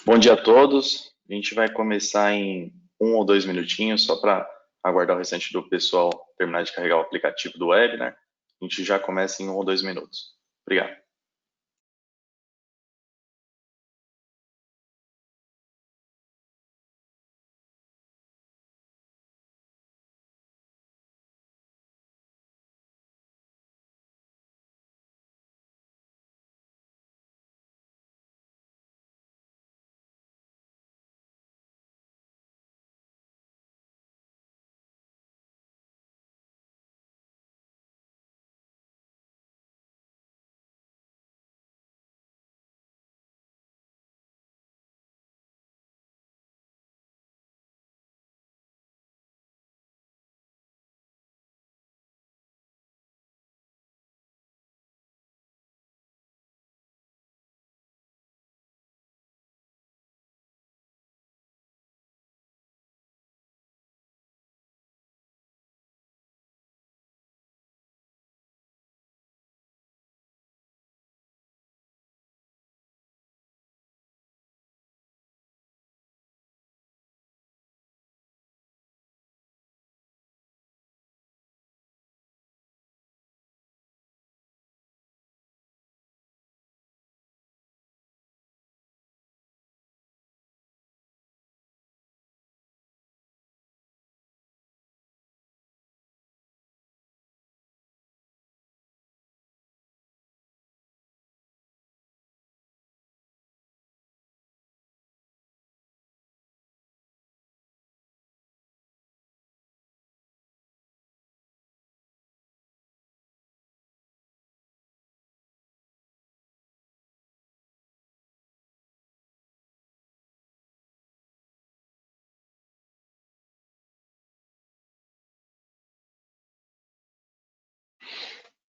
Bom dia a todos. A gente vai começar em 1 ou 2 minutinhos, só para aguardar o restante do pessoal terminar de carregar o aplicativo do webinar. A gente já começa em 1 ou 2 minutos. Obrigado.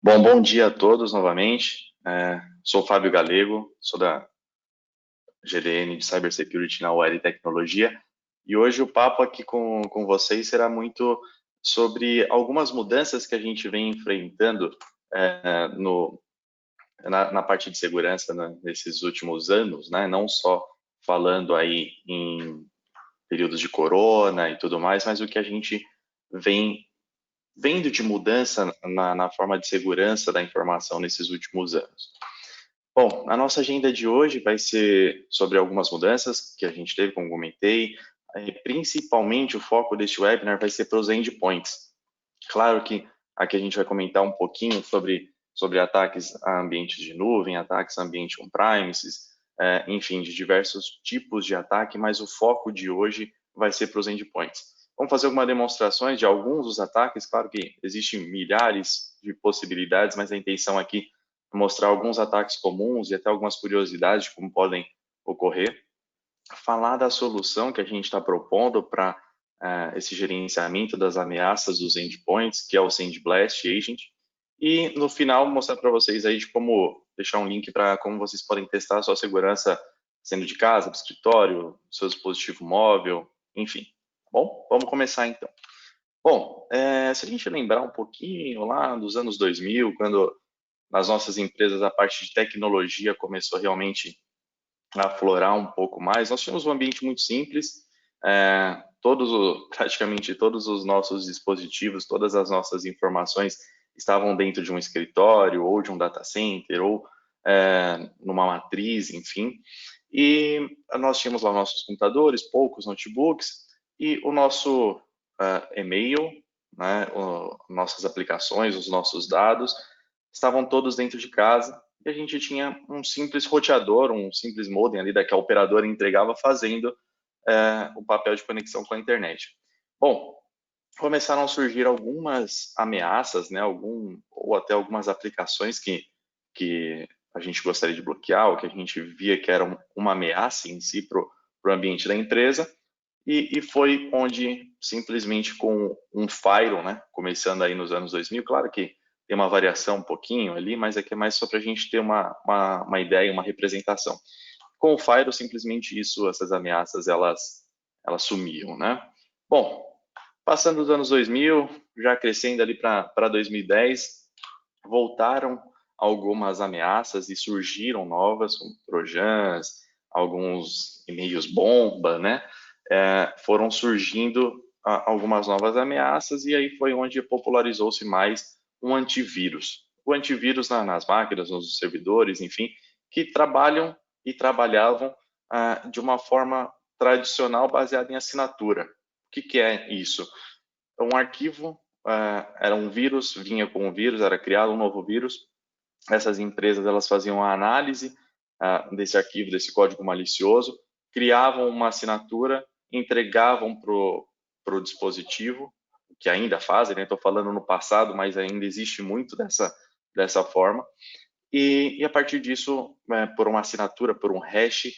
Bom dia a todos novamente. Sou o Fábio Galego, sou da GDN de Cybersecurity na UEL Tecnologia, e hoje o papo aqui com vocês será muito sobre algumas mudanças que a gente vem enfrentando na parte de segurança, né, nesses últimos anos, né, não só falando aí em períodos de corona e tudo mais, mas o que a gente vem vendo de mudança na forma de segurança da informação nesses últimos anos. Bom, a nossa agenda de hoje vai ser sobre algumas mudanças que a gente teve, como comentei, principalmente o foco deste webinar vai ser para os endpoints. Claro que aqui a gente vai comentar um pouquinho sobre ataques a ambientes de nuvem, ataques a ambiente on-premises, enfim, de diversos tipos de ataque, mas o foco de hoje vai ser para os endpoints. Vamos fazer algumas demonstrações de alguns dos ataques, claro que existem milhares de possibilidades, mas a intenção aqui é mostrar alguns ataques comuns e até algumas curiosidades de como podem ocorrer, falar da solução que a gente está propondo para esse gerenciamento das ameaças dos endpoints, que é o SandBlast Agent, e no final mostrar para vocês aí de como deixar um link para como vocês podem testar a sua segurança sendo de casa, do escritório, do seu dispositivo móvel, enfim. Bom, vamos começar então. Bom, se a gente lembrar um pouquinho lá dos anos 2000, quando nas nossas empresas a parte de tecnologia começou realmente a aflorar um pouco mais, nós tínhamos um ambiente muito simples, praticamente todos os nossos dispositivos, todas as nossas informações estavam dentro de um escritório ou de um data center ou numa matriz, enfim, e nós tínhamos lá nossos computadores, poucos notebooks e o nosso e-mail, né, nossas aplicações, os nossos dados estavam todos dentro de casa e a gente tinha um simples roteador, um simples modem ali que a operadora entregava fazendo o papel de conexão com a internet. Bom, começaram a surgir algumas ameaças, né, ou até algumas aplicações que a gente gostaria de bloquear, ou que a gente via que era uma ameaça em si para o ambiente da empresa, e foi onde simplesmente com um firewall, né, começando aí nos anos 2000, claro que tem uma variação um pouquinho ali, mas aqui é mais só para a gente ter uma ideia, uma representação. Com o firewall, simplesmente essas ameaças, elas sumiam, né? Bom, passando os anos 2000, já crescendo ali para 2010, voltaram algumas ameaças e surgiram novas, como trojans, alguns e-mails bomba, né? Foram surgindo algumas novas ameaças e aí foi onde popularizou-se mais um antivírus. O antivírus nas máquinas, nos servidores, enfim, que trabalham e trabalhavam de uma forma tradicional baseada em assinatura. O que é isso? Um arquivo era um vírus, vinha com um vírus, era criado um novo vírus. Essas empresas elas faziam a análise desse arquivo, desse código malicioso, criavam uma assinatura, entregavam para o dispositivo, que ainda fazem, né? Estou falando no passado, mas ainda existe muito dessa forma. E a partir disso, por uma assinatura, por um hash,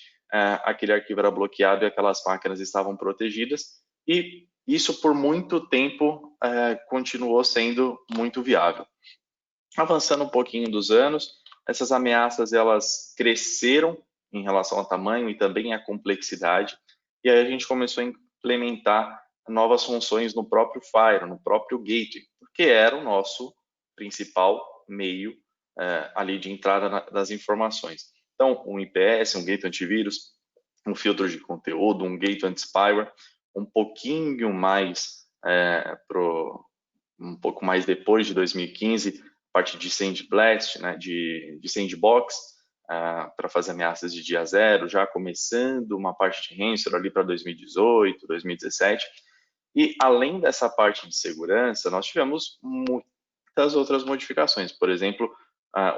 aquele arquivo era bloqueado e aquelas máquinas estavam protegidas. E isso por muito tempo continuou sendo muito viável. Avançando um pouquinho dos anos, essas ameaças elas cresceram em relação ao tamanho e também à complexidade, e aí a gente começou a implementar novas funções no próprio Fire, no próprio Gateway, porque era o nosso principal meio ali de entrada das informações. Então, um IPS, um Gateway antivírus, um filtro de conteúdo, um Gateway anti-spyware, um pouquinho mais um pouco mais depois de 2015, parte de Sandblast, né, de Sandbox, para fazer ameaças de dia zero, já começando uma parte de ransomware ali para 2018, 2017. E além dessa parte de segurança, nós tivemos muitas outras modificações. Por exemplo,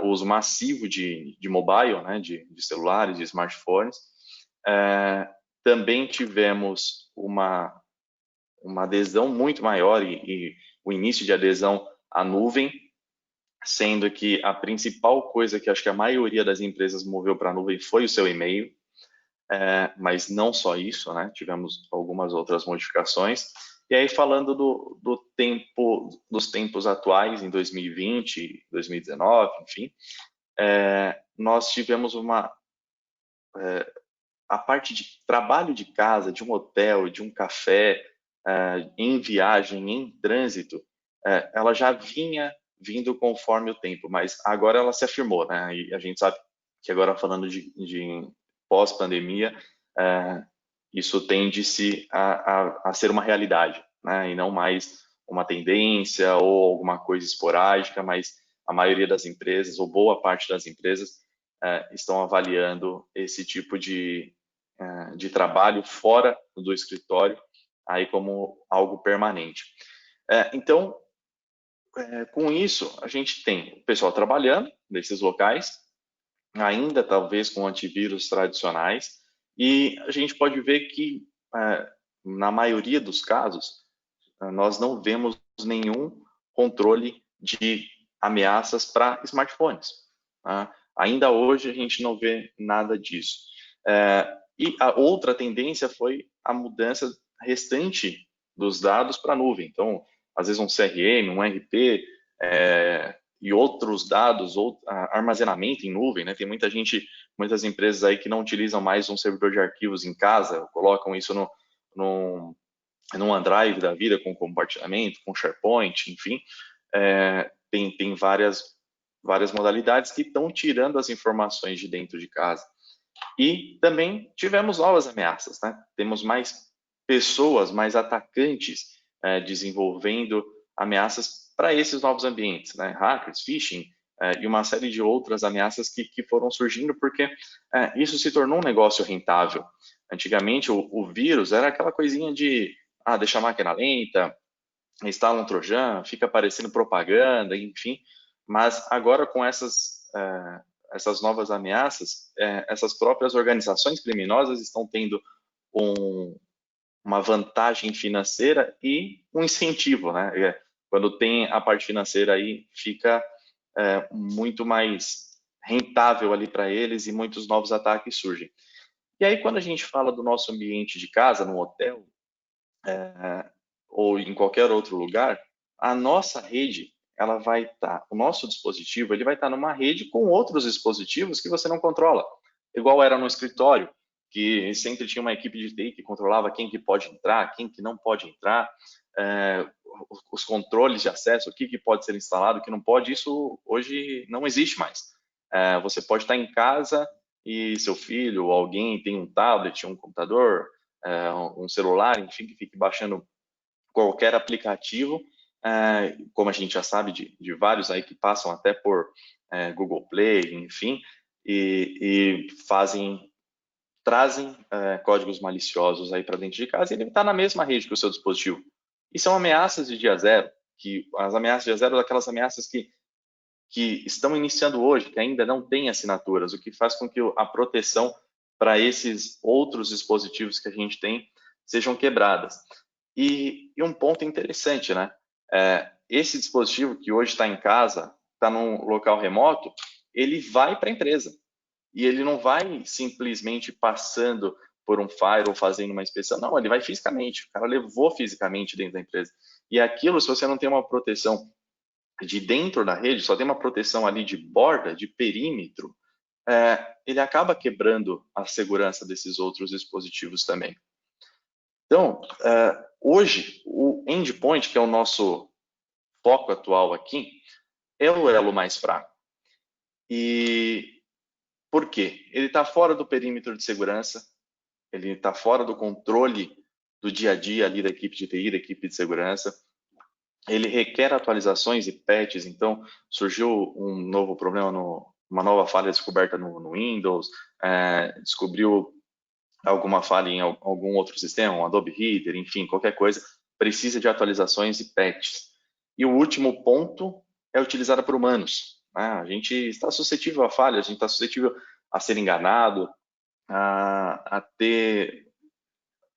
o uso massivo de mobile, né, de celulares, de smartphones. Também tivemos uma adesão muito maior e o início de adesão à nuvem, sendo que a principal coisa que acho que a maioria das empresas moveu para a nuvem foi o seu e-mail, mas não só isso, né? Tivemos algumas outras modificações. E aí, falando dos tempos atuais, em 2020, 2019, enfim, nós tivemos a parte de trabalho de casa, de um hotel, de um café, em viagem, em trânsito, ela já vinha vindo conforme o tempo, mas agora ela se afirmou, né? E a gente sabe que agora falando de pós-pandemia, isso tende-se a ser uma realidade, né? E não mais uma tendência ou alguma coisa esporádica, mas a maioria das empresas, ou boa parte das empresas, estão avaliando esse tipo de trabalho fora do escritório aí como algo permanente. Então, com isso, a gente tem o pessoal trabalhando nesses locais, ainda talvez com antivírus tradicionais, e a gente pode ver que, na maioria dos casos, nós não vemos nenhum controle de ameaças para smartphones. Tá? Ainda hoje a gente não vê nada disso. E a outra tendência foi a mudança restante dos dados para a nuvem. Então, às vezes um CRM, um RP e outros dados, ou armazenamento em nuvem, né? Tem muitas empresas aí que não utilizam mais um servidor de arquivos em casa, colocam isso num OneDrive da vida com compartilhamento, com SharePoint, enfim, tem várias modalidades que estão tirando as informações de dentro de casa. E também tivemos novas ameaças, né? Temos mais pessoas, mais atacantes desenvolvendo ameaças para esses novos ambientes, né? Hackers, phishing e uma série de outras ameaças que foram surgindo porque isso se tornou um negócio rentável. Antigamente o vírus era aquela coisinha de deixar a máquina lenta, instala um trojan, fica aparecendo propaganda, enfim. Mas agora com essas novas ameaças, essas próprias organizações criminosas estão tendo uma vantagem financeira e um incentivo, né? Quando tem a parte financeira aí, fica muito mais rentável ali para eles e muitos novos ataques surgem. E aí, quando a gente fala do nosso ambiente de casa, no hotel, ou em qualquer outro lugar, a nossa rede, ela vai estar, o nosso dispositivo, ele vai estar numa rede com outros dispositivos que você não controla. Igual era no escritório, que sempre tinha uma equipe de TI que controlava quem que pode entrar, quem que não pode entrar, os controles de acesso, o que pode ser instalado, o que não pode, isso hoje não existe mais. Você pode estar em casa e seu filho ou alguém tem um tablet, um computador, um celular, enfim, que fique baixando qualquer aplicativo, como a gente já sabe de vários aí que passam até por Google Play, enfim, e trazem códigos maliciosos aí para dentro de casa e ele está na mesma rede que o seu dispositivo. E são ameaças de dia zero, que as ameaças de dia zero são aquelas ameaças que estão iniciando hoje, que ainda não têm assinaturas, o que faz com que a proteção para esses outros dispositivos que a gente tem sejam quebradas. E um ponto interessante, né? Esse dispositivo que hoje está em casa, está num local remoto, ele vai para a empresa. E ele não vai simplesmente passando por um firewall fazendo uma inspeção, não, ele vai fisicamente. O cara levou fisicamente dentro da empresa. E aquilo, se você não tem uma proteção de dentro da rede, só tem uma proteção ali de borda, de perímetro, ele acaba quebrando a segurança desses outros dispositivos também. Então, hoje, o endpoint, que é o nosso foco atual aqui, é o elo mais fraco. E por quê? Ele está fora do perímetro de segurança, ele está fora do controle do dia a dia ali da equipe de TI, da equipe de segurança. Ele requer atualizações e patches, então surgiu um novo problema, uma nova falha descoberta no Windows, descobriu alguma falha em algum outro sistema, um Adobe Reader, enfim, qualquer coisa, precisa de atualizações e patches. E o último ponto é utilizada por humanos. A gente está suscetível a falhas, a gente está suscetível a ser enganado, a ter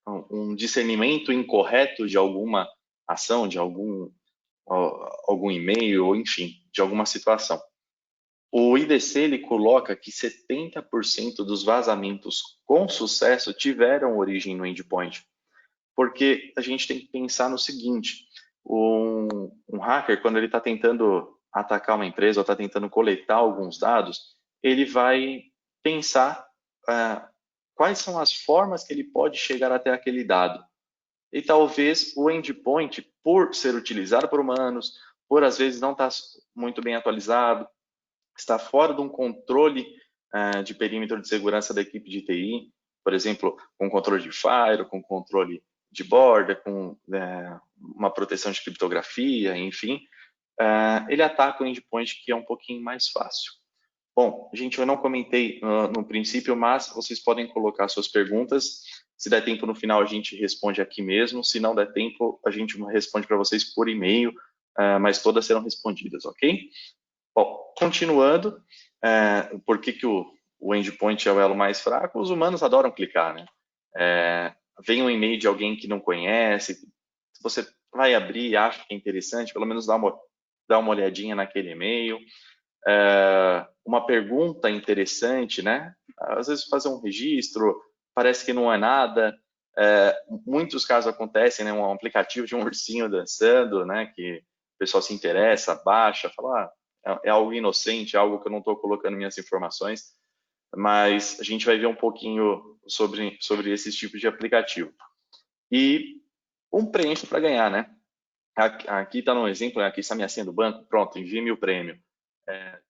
um discernimento incorreto de alguma ação, de algum e-mail, ou enfim, de alguma situação. O IDC ele coloca que 70% dos vazamentos com sucesso tiveram origem no endpoint, porque a gente tem que pensar no seguinte: um hacker, quando ele está tentando atacar uma empresa ou está tentando coletar alguns dados, ele vai pensar quais são as formas que ele pode chegar até aquele dado. E talvez o endpoint, por ser utilizado por humanos, por às vezes não estar muito bem atualizado, está fora de um controle de perímetro de segurança da equipe de TI, por exemplo, com controle de firewall, com controle de borda, com uma proteção de criptografia, enfim, ele ataca o endpoint, que é um pouquinho mais fácil. Bom, gente, eu não comentei no princípio, mas vocês podem colocar suas perguntas. Se der tempo no final, a gente responde aqui mesmo. Se não der tempo, a gente responde para vocês por e-mail, mas todas serão respondidas, ok? Bom, continuando, por que o endpoint é o elo mais fraco? Os humanos adoram clicar, né? Vem um e-mail de alguém que não conhece, se você vai abrir e acha que é interessante, pelo menos dá uma olhadinha naquele e-mail. Uma pergunta interessante, né? Às vezes fazer um registro, parece que não é nada. Muitos casos acontecem, né? Um aplicativo de um ursinho dançando, né? Que o pessoal se interessa, baixa, fala, é algo inocente, algo que eu não estou colocando minhas informações, mas a gente vai ver um pouquinho sobre esses tipos de aplicativo. E um prêmio para ganhar, né? Aqui está um exemplo, aqui está minha senha do banco, pronto, envie-me o prêmio.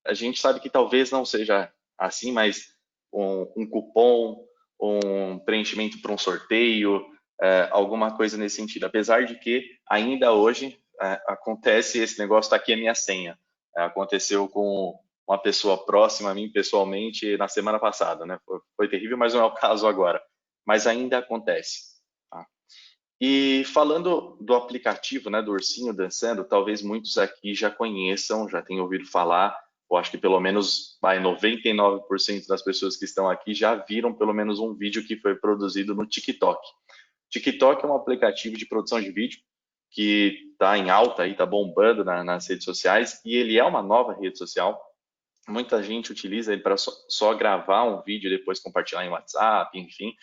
A gente sabe que talvez não seja assim, mas um cupom, um preenchimento para um sorteio, alguma coisa nesse sentido. Apesar de que ainda hoje acontece esse negócio, está aqui a minha senha. Aconteceu com uma pessoa próxima a mim pessoalmente na semana passada, né? Foi terrível, mas não é o caso agora. Mas ainda acontece. Tá? E falando do aplicativo, né, do ursinho dançando, talvez muitos aqui já conheçam, já tenham ouvido falar, eu acho que pelo menos 99% das pessoas que estão aqui já viram pelo menos um vídeo que foi produzido no TikTok. TikTok é um aplicativo de produção de vídeo que está em alta, está bombando nas redes sociais, e ele é uma nova rede social. Muita gente utiliza ele para só gravar um vídeo e depois compartilhar em WhatsApp, enfim,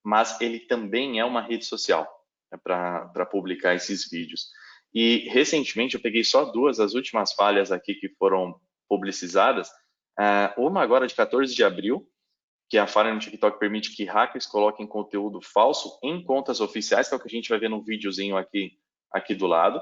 mas ele também é uma rede social para publicar esses vídeos. E recentemente eu peguei só as últimas falhas aqui que foram publicizadas. Uma agora de 14 de abril, que a falha no TikTok permite que hackers coloquem conteúdo falso em contas oficiais, que é o que a gente vai ver no videozinho aqui do lado.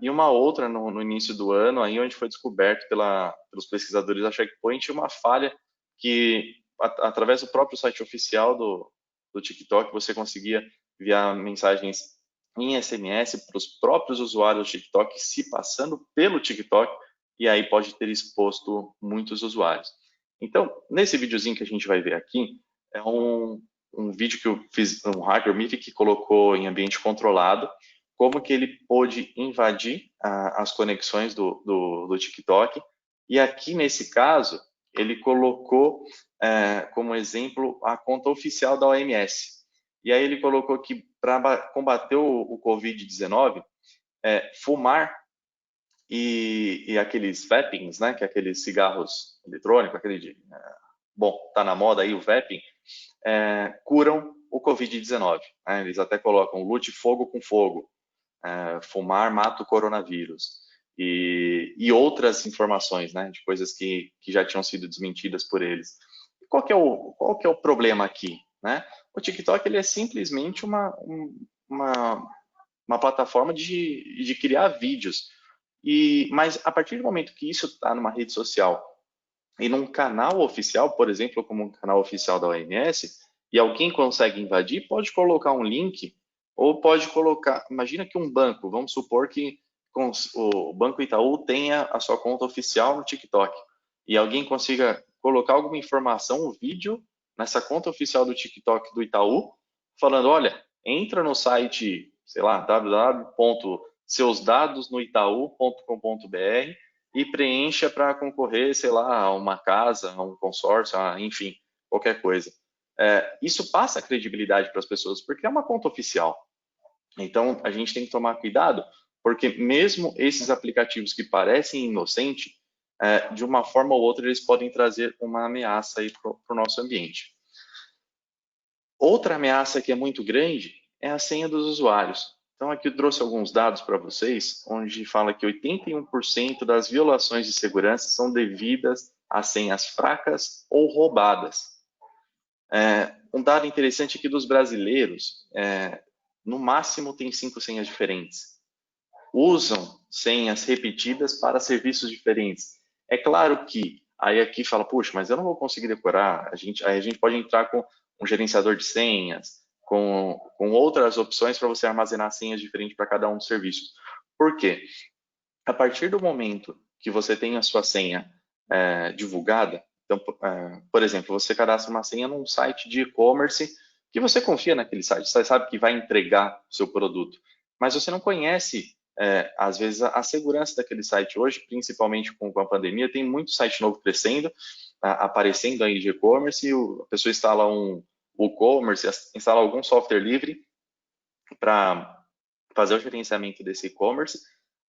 E uma outra no início do ano, aí onde foi descoberto pelos pesquisadores da Checkpoint uma falha que através do próprio site oficial do TikTok você conseguia enviar mensagens em SMS para os próprios usuários do TikTok, se passando pelo TikTok, e aí pode ter exposto muitos usuários. Então, nesse videozinho que a gente vai ver aqui, é um vídeo que eu fiz, um hacker MIF que colocou em ambiente controlado, como que ele pôde invadir as conexões do TikTok, e aqui nesse caso, ele colocou como exemplo a conta oficial da OMS. E aí ele colocou que para combater o Covid-19, fumar e aqueles vapings, né, que é aqueles cigarros eletrônicos, bom, tá na moda aí o vaping, curam o Covid-19. Né? Eles até colocam lute fogo com fogo, fumar mata o coronavírus e outras informações, né, de coisas que já tinham sido desmentidas por eles. E qual que é o problema aqui, né? O TikTok ele é simplesmente uma plataforma de criar vídeos. Mas a partir do momento que isso está numa rede social e num canal oficial, por exemplo, como um canal oficial da OMS, e alguém consegue invadir, pode colocar um link, ou pode colocar, imagina que um banco, vamos supor que o Banco Itaú tenha a sua conta oficial no TikTok, e alguém consiga colocar alguma informação, um vídeo, nessa conta oficial do TikTok do Itaú, falando, olha, entra no site, sei lá, www.seusdadosnoitaú.com.br e preencha para concorrer, sei lá, a uma casa, a um consórcio, enfim, qualquer coisa. Isso passa credibilidade para as pessoas, porque é uma conta oficial. Então, a gente tem que tomar cuidado, porque mesmo esses aplicativos que parecem inocentes, de uma forma ou outra, eles podem trazer uma ameaça para o nosso ambiente. Outra ameaça que é muito grande é a senha dos usuários. Então, aqui eu trouxe alguns dados para vocês, onde fala que 81% das violações de segurança são devidas a senhas fracas ou roubadas. Um dado interessante aqui dos brasileiros, no máximo tem 5 senhas diferentes. Usam senhas repetidas para serviços diferentes. É claro que, aí aqui fala, puxa, mas eu não vou conseguir decorar, aí a gente pode entrar com um gerenciador de senhas, com outras opções para você armazenar senhas diferentes para cada um dos serviços. Por quê? A partir do momento que você tem a sua senha divulgada, então, por exemplo, você cadastra uma senha num site de e-commerce que você confia naquele site, você sabe que vai entregar o seu produto, mas você não conhece, às vezes, a segurança daquele site. Hoje, principalmente com a pandemia, tem muito site novo crescendo, aparecendo aí de e-commerce, a pessoa instala um WooCommerce, instala algum software livre para fazer o gerenciamento desse e-commerce,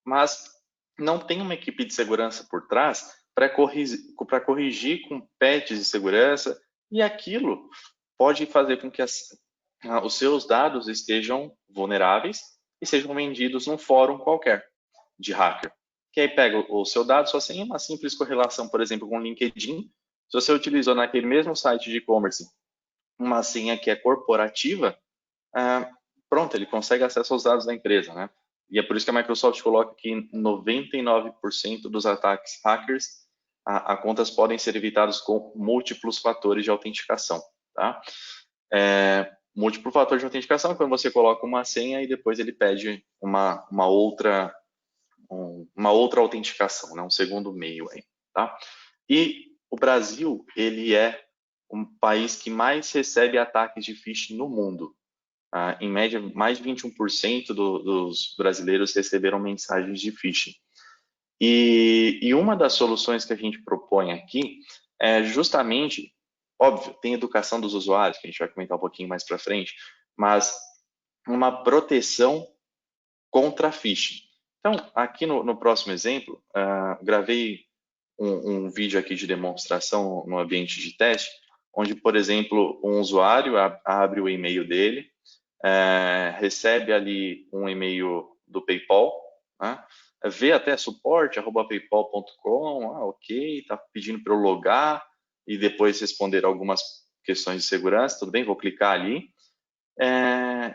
mas não tem uma equipe de segurança por trás para corrigir com patches de segurança, e aquilo pode fazer com que os seus dados estejam vulneráveis e sejam vendidos num fórum qualquer de hacker. Que aí pega o seu dado, só sem uma simples correlação, por exemplo, com o LinkedIn. Se você utilizou naquele mesmo site de e-commerce uma senha que é corporativa, pronto, ele consegue acesso aos dados da empresa, né? E é por isso que a Microsoft coloca que 99% dos ataques hackers a contas podem ser evitados com múltiplos fatores de autenticação, tá? Múltiplo fator de autenticação é quando você coloca uma senha e depois ele pede uma outra autenticação, né? Um segundo meio aí, tá? E o Brasil, ele é um país que mais recebe ataques de phishing no mundo. Em média, mais de 21% dos brasileiros receberam mensagens de phishing. E uma das soluções que a gente propõe aqui é justamente, óbvio, tem educação dos usuários, que a gente vai comentar um pouquinho mais para frente, mas uma proteção contra phishing. Então, aqui no próximo exemplo, gravei um vídeo aqui de demonstração no ambiente de teste, onde, por exemplo, um usuário abre o e-mail dele, recebe ali um e-mail do PayPal, né? Vê até suporte@paypal.com, ok, está pedindo para eu logar e depois responder algumas questões de segurança, tudo bem, vou clicar ali.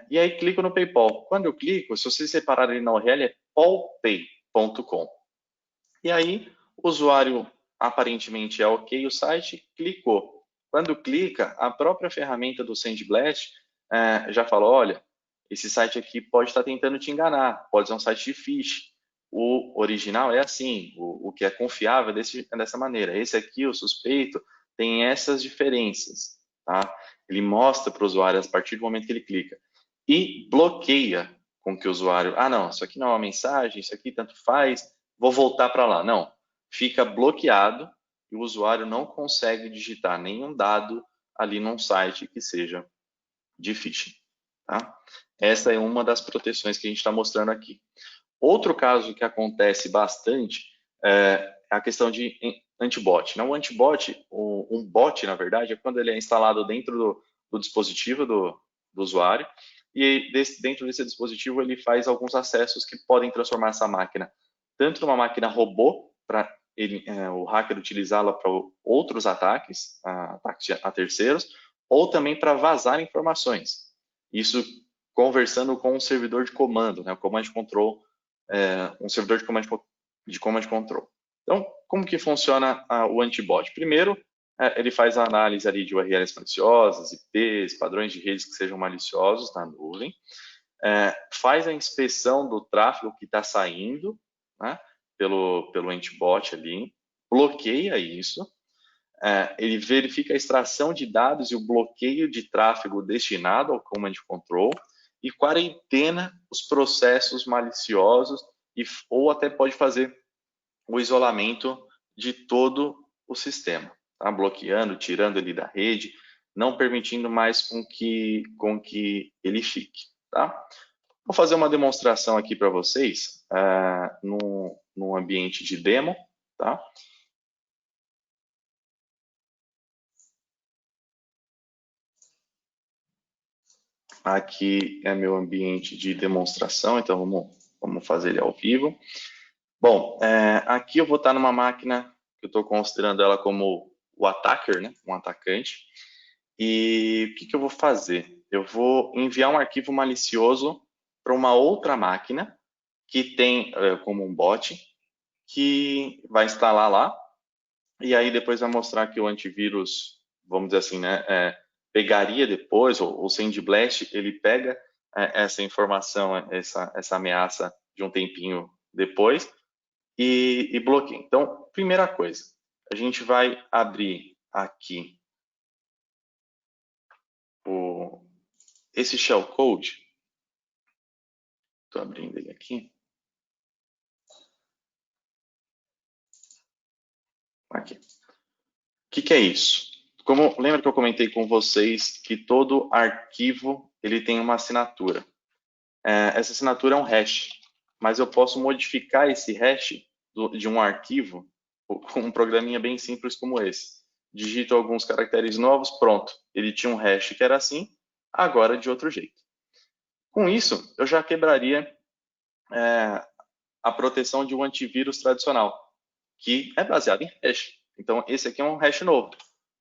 E aí clico no PayPal. Quando eu clico, se vocês separarem na URL, é paulpay.com. E aí o usuário aparentemente é ok o site, clicou. Quando clica, a própria ferramenta do SandBlast já falou, olha, esse site aqui pode estar tentando te enganar, pode ser um site de phishing. O original é assim, o que é confiável é dessa maneira. Esse aqui, o suspeito, tem essas diferenças, tá? Ele mostra para o usuário a partir do momento que ele clica e bloqueia com que o usuário, não, isso aqui não é uma mensagem, isso aqui tanto faz, vou voltar para lá. Não, fica bloqueado e o usuário não consegue digitar nenhum dado ali num site que seja de phishing, tá? Essa é uma das proteções que a gente está mostrando aqui. Outro caso que acontece bastante é a questão de antibot. O antibot, um bot, na verdade, é quando ele é instalado dentro do dispositivo do usuário e dentro desse dispositivo ele faz alguns acessos que podem transformar essa máquina tanto numa máquina robô para o hacker utilizá-la para outros ataques, ataques a terceiros, ou também para vazar informações. Isso conversando com um servidor de comando, né, o Command Control, um servidor de command control. Então, como que funciona o antibot? Primeiro, ele faz a análise ali de URLs maliciosas, IPs, padrões de redes que sejam maliciosos na nuvem, faz a inspeção do tráfego que está saindo, né, pelo antibot ali, bloqueia isso, ele verifica a extração de dados e o bloqueio de tráfego destinado ao command control e quarentena os processos maliciosos ou até pode fazer o isolamento de todo o sistema, tá? Bloqueando, tirando ele da rede, não permitindo mais com que ele fique, tá? Vou fazer uma demonstração aqui para vocês num ambiente de demo, tá? Aqui é meu ambiente de demonstração, então vamos fazer ele ao vivo. Bom, aqui eu vou estar numa máquina que eu estou considerando ela como o attacker, né? Um atacante. E o que eu vou fazer? Eu vou enviar um arquivo malicioso para uma outra máquina que tem como um bot, que vai instalar lá, e aí depois vai mostrar que o antivírus, vamos dizer assim, né, pegaria depois, ou o SandBlast, ele pega essa informação, essa ameaça de um tempinho depois e bloqueia. Então, primeira coisa, a gente vai abrir aqui esse shellcode. Estou abrindo ele aqui. Aqui. O que é isso? Lembra que eu comentei com vocês que todo arquivo ele tem uma assinatura. Essa assinatura é um hash, mas eu posso modificar esse hash de um arquivo com um programinha bem simples como esse. Digito alguns caracteres novos, pronto. Ele tinha um hash que era assim, agora de outro jeito. Com isso, eu já quebraria a proteção de um antivírus tradicional, que é baseado em hash. Então, esse aqui é um hash novo.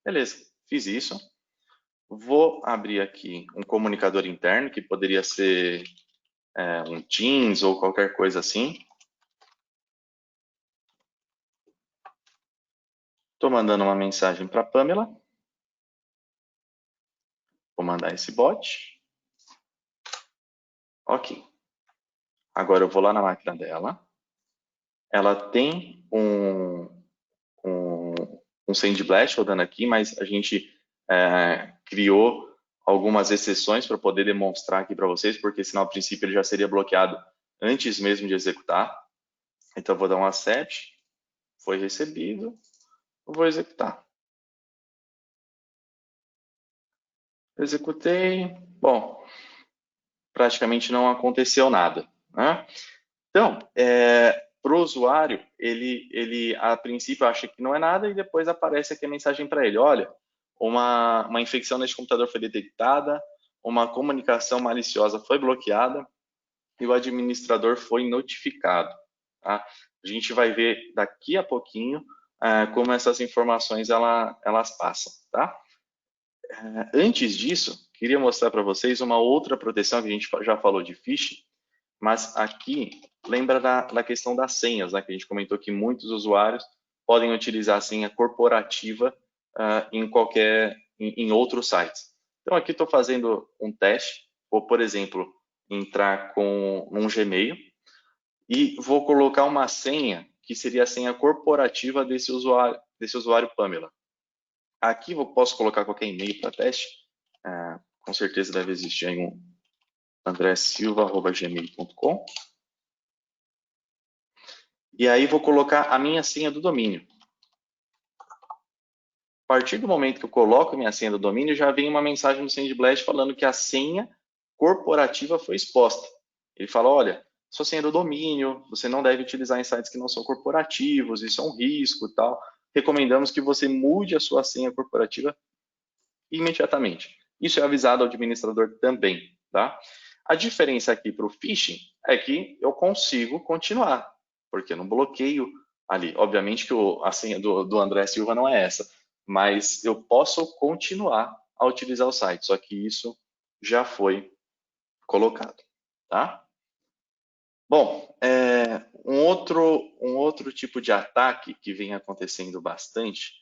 Beleza, fiz isso. Vou abrir aqui um comunicador interno, que poderia ser um Teams ou qualquer coisa assim. Estou mandando uma mensagem para a Pamela. Vou mandar esse bot. Ok. Agora eu vou lá na máquina dela. Ela tem um SandBlast rodando aqui, mas a gente criou algumas exceções para poder demonstrar aqui para vocês, porque senão, a princípio, ele já seria bloqueado antes mesmo de executar. Então, eu vou dar um accept. Foi recebido. Eu vou executar. Executei. Bom, praticamente não aconteceu nada, né? Então, para o usuário, ele a princípio acha que não é nada e depois aparece aqui a mensagem para ele: olha, uma infecção neste computador foi detectada, uma comunicação maliciosa foi bloqueada e o administrador foi notificado. Tá? A gente vai ver daqui a pouquinho como essas informações elas passam. Tá? Antes disso, queria mostrar para vocês uma outra proteção que a gente já falou de phishing, mas aqui lembra da questão das senhas, né, que a gente comentou que muitos usuários podem utilizar a senha corporativa em outros sites. Então, aqui estou fazendo um teste. Vou, por exemplo, entrar com um Gmail e vou colocar uma senha que seria a senha corporativa desse usuário Pamela. Aqui eu posso colocar qualquer e-mail para teste. Com certeza deve existir aí um andressilva@gmail.com. E aí vou colocar a minha senha do domínio. A partir do momento que eu coloco a minha senha do domínio, já vem uma mensagem no SendBlast falando que a senha corporativa foi exposta. Ele fala, olha, sua senha do domínio, você não deve utilizar em sites que não são corporativos, isso é um risco e tal. Recomendamos que você mude a sua senha corporativa imediatamente. Isso é avisado ao administrador também, tá? A diferença aqui para o phishing é que eu consigo continuar, porque eu não bloqueio ali. Obviamente que a senha do André Silva não é essa, mas eu posso continuar a utilizar o site, só que isso já foi colocado, tá? Bom, um outro tipo de ataque que vem acontecendo bastante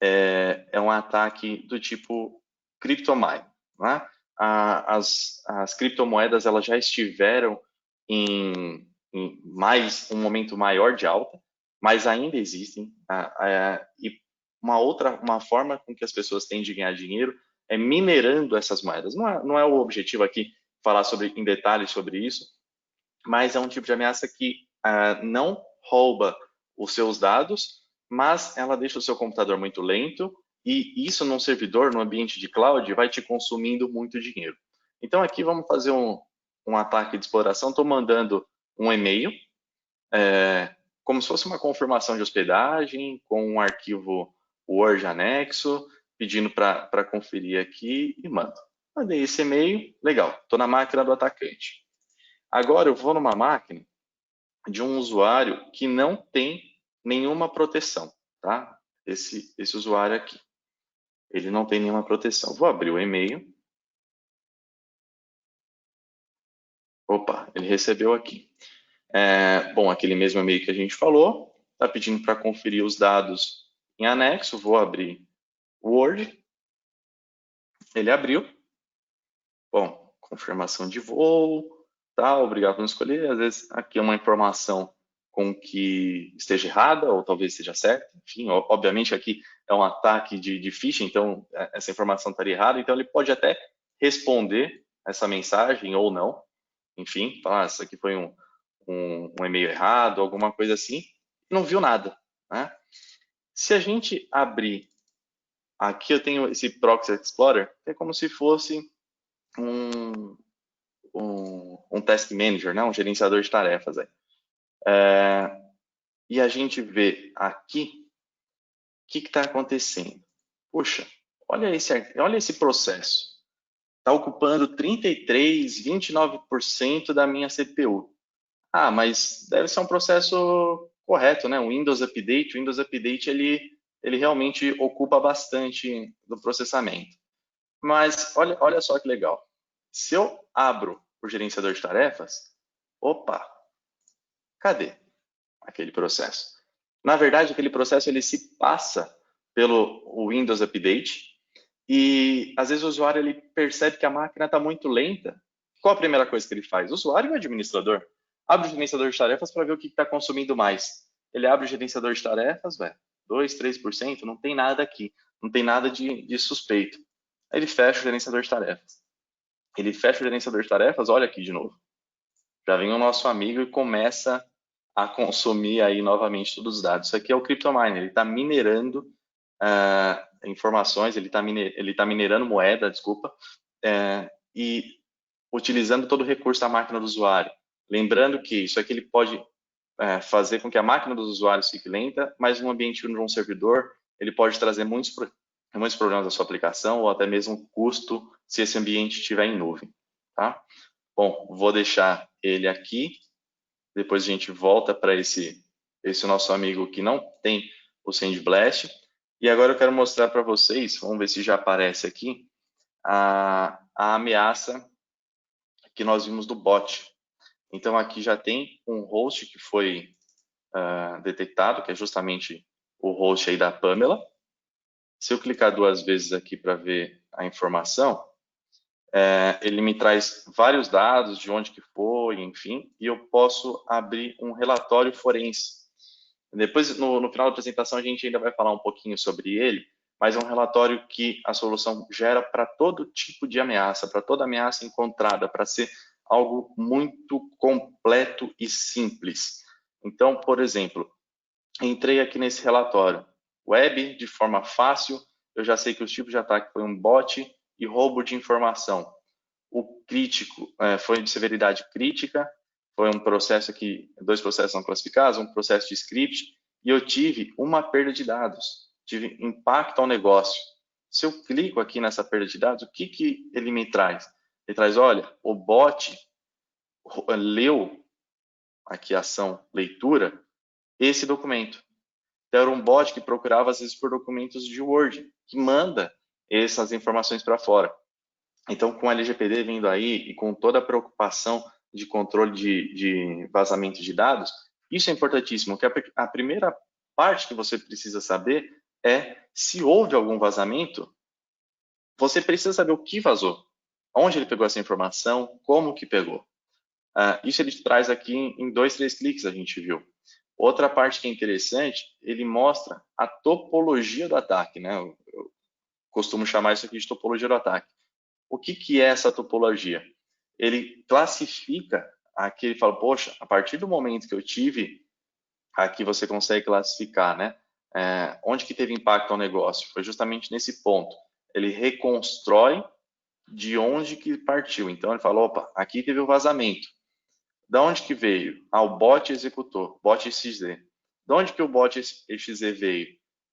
é um ataque do tipo CryptoMine, né? As criptomoedas elas já estiveram em mais um momento maior de alta, mas ainda existem. E uma forma com que as pessoas têm de ganhar dinheiro é minerando essas moedas. Não é o objetivo aqui falar em detalhes sobre isso, mas é um tipo de ameaça que não rouba os seus dados, mas ela deixa o seu computador muito lento e isso num servidor, no ambiente de cloud, vai te consumindo muito dinheiro. Então aqui vamos fazer um ataque de exploração. Estou mandando um e-mail, como se fosse uma confirmação de hospedagem, com um arquivo Word anexo, pedindo para conferir aqui e mando. Mandei esse e-mail, legal, estou na máquina do atacante. Agora eu vou numa máquina de um usuário que não tem nenhuma proteção, tá? Esse usuário aqui, ele não tem nenhuma proteção. Vou abrir o e-mail. Opa, ele recebeu aqui. Bom, aquele mesmo e-mail que a gente falou, está pedindo para conferir os dados em anexo. Vou abrir o Word. Ele abriu. Bom, confirmação de voo, tá? Obrigado por escolher. Às vezes aqui é uma informação com que esteja errada ou talvez esteja certa. Enfim, obviamente aqui é um ataque de phishing, então essa informação estaria errada. Então ele pode até responder essa mensagem ou não. Enfim, falar, isso aqui foi um e-mail errado, alguma coisa assim. Não viu nada, né? Se a gente abrir, aqui eu tenho esse Proxy Explorer, que é como se fosse um task manager, né? Um gerenciador de tarefas. Aí. E a gente vê aqui o que está acontecendo. Puxa, olha esse processo. Está ocupando 29% da minha CPU. Ah, mas deve ser um processo correto, né? O Windows Update ele realmente ocupa bastante do processamento. Mas olha só que legal. Se eu abro o gerenciador de tarefas, opa, cadê aquele processo? Na verdade, aquele processo ele se passa pelo Windows Update e às vezes o usuário ele percebe que a máquina está muito lenta. Qual a primeira coisa que ele faz? O usuário e o administrador. Abre o gerenciador de tarefas para ver o que está consumindo mais. Ele abre o gerenciador de tarefas, 2, 3%, não tem nada aqui, não tem nada de suspeito. Aí ele fecha o gerenciador de tarefas. Ele fecha o gerenciador de tarefas, olha aqui de novo. Já vem o nosso amigo e começa a consumir aí novamente todos os dados. Isso aqui é o CryptoMiner, ele está minerando informações, ele está minerando moeda, desculpa, e utilizando todo o recurso da máquina do usuário. Lembrando que isso aqui ele pode fazer com que a máquina dos usuários fique lenta, mas no ambiente de um servidor, ele pode trazer muitos problemas da sua aplicação ou até mesmo custo se esse ambiente estiver em nuvem, tá? Bom, vou deixar ele aqui, depois a gente volta para esse nosso amigo que não tem o SandBlast, e agora eu quero mostrar para vocês, vamos ver se já aparece aqui, a ameaça que nós vimos do bot. Então aqui já tem um host que foi detectado, que é justamente o host aí da Pamela. Se eu clicar 2 vezes aqui para ver a informação, ele me traz vários dados de onde que foi, enfim, e eu posso abrir um relatório forense. Depois, no final da apresentação, a gente ainda vai falar um pouquinho sobre ele, mas é um relatório que a solução gera para todo tipo de ameaça, para toda ameaça encontrada, para ser algo muito completo e simples. Então, por exemplo, entrei aqui nesse relatório, web de forma fácil, eu já sei que os tipos de ataque foi um bot e roubo de informação. O crítico foi de severidade crítica, foi um processo que 2 processos são classificados, um processo de script, e eu tive uma perda de dados, tive impacto ao negócio. Se eu clico aqui nessa perda de dados, o que ele me traz? Ele traz, olha, o bot leu aqui a ação leitura, esse documento. Então, era um bot que procurava, às vezes, por documentos de Word, que manda essas informações para fora. Então, com a LGPD vindo aí e com toda a preocupação de controle de vazamento de dados, isso é importantíssimo, que a primeira parte que você precisa saber é se houve algum vazamento, você precisa saber o que vazou, onde ele pegou essa informação, como que pegou. Isso ele traz aqui em 2, 3 cliques, a gente viu. Outra parte que é interessante, ele mostra a topologia do ataque, né? Eu costumo chamar isso aqui de topologia do ataque. O que é essa topologia? Ele classifica aqui, ele fala, poxa, a partir do momento que eu tive, aqui você consegue classificar, né? Onde que teve impacto ao negócio? Foi justamente nesse ponto. Ele reconstrói de onde que partiu. Então, ele fala, opa, aqui teve o vazamento. Da onde que veio? O bot executor, bot XZ. De onde que o bot XZ veio?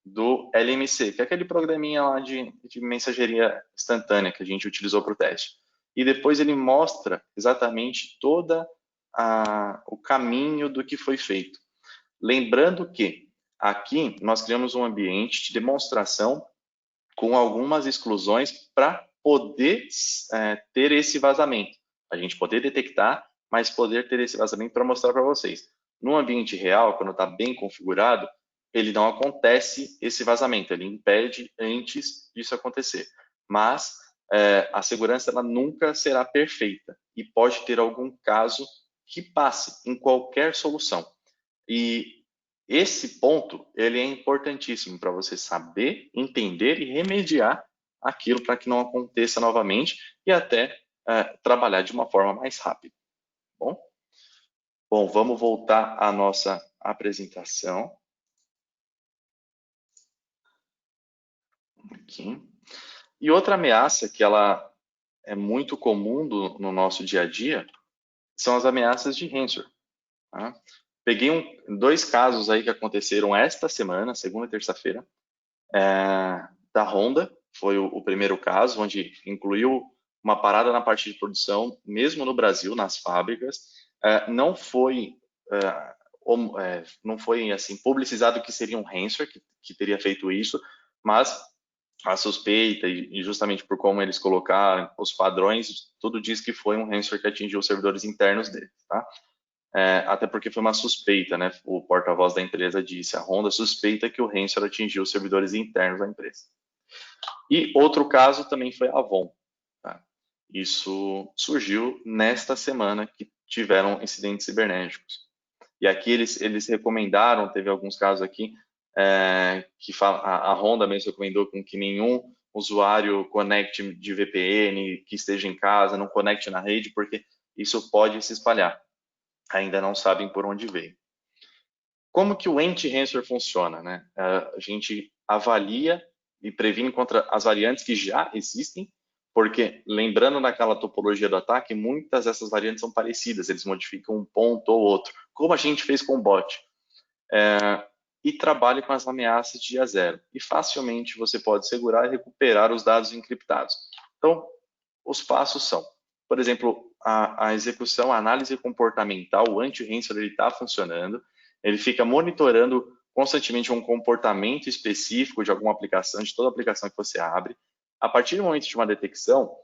Do LMC, que é aquele programinha lá de mensageria instantânea que a gente utilizou para o teste. E depois ele mostra exatamente toda o caminho do que foi feito. Lembrando que aqui nós criamos um ambiente de demonstração com algumas exclusões para poder ter esse vazamento. A gente poder detectar, mas poder ter esse vazamento para mostrar para vocês. No ambiente real, quando está bem configurado, ele não acontece esse vazamento, ele impede antes disso acontecer. Mas a segurança ela nunca será perfeita e pode ter algum caso que passe em qualquer solução. E esse ponto ele é importantíssimo para você saber, entender e remediar aquilo para que não aconteça novamente e até trabalhar de uma forma mais rápida. Bom, vamos voltar à nossa apresentação. Aqui. E outra ameaça que ela é muito comum no nosso dia a dia são as ameaças de ransomware. Tá? Peguei 2 casos aí que aconteceram esta semana, segunda e terça-feira, da Honda, foi o primeiro caso, onde incluiu uma parada na parte de produção, mesmo no Brasil, nas fábricas. Não foi assim publicizado que seria um ransomware que teria feito isso, mas a suspeita, e justamente por como eles colocaram os padrões, tudo diz que foi um ransomware que atingiu os servidores internos deles, tá? Até porque foi uma suspeita, né? O porta-voz da empresa disse, a Honda suspeita que o ransomware atingiu os servidores internos da empresa. E outro caso também foi a Avon. Tá? Isso surgiu nesta semana que tiveram incidentes cibernéticos. E aqui eles recomendaram, teve alguns casos aqui, que a Honda mesmo recomendou com que nenhum usuário conecte de VPN, que esteja em casa, não conecte na rede, porque isso pode se espalhar. Ainda não sabem por onde veio. Como que o anti-ransomware funciona? Né? A gente avalia e previne contra as variantes que já existem, porque, lembrando naquela topologia do ataque, muitas dessas variantes são parecidas, eles modificam um ponto ou outro, como a gente fez com o bot. E trabalhe com as ameaças de dia zero. E facilmente você pode segurar e recuperar os dados encriptados. Então, os passos são, por exemplo, a execução, a análise comportamental, o anti-ransomware ele está funcionando, ele fica monitorando constantemente um comportamento específico de alguma aplicação, de toda aplicação que você abre. A partir do momento de uma detecção,